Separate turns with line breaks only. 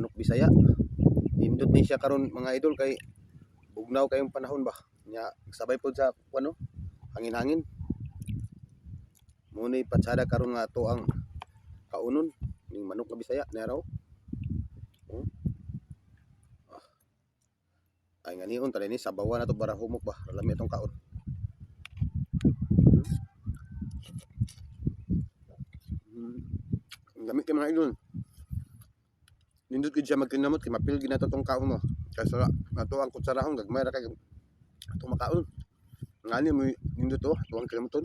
manok Bisaya. Nindot ni siya karon mga idol kay bugnaw kayong panahon ba. Nya sabay pod sa ano, hangin-hangin. Muna patsada karon nga ato ang kaunon ning manok nga Bisaya na raw. Ay nga niyon tala ni sabawan na to para humok ba. Lami itong kaon. Lami kay mga idol. Nindot gid siya magkinamot kay mapil gid nato tong kaon mo. Kaysa ato ang kutsarahon gagmay ra kay ato makaon. Ngani mo nindot to, tuwang kilamoton.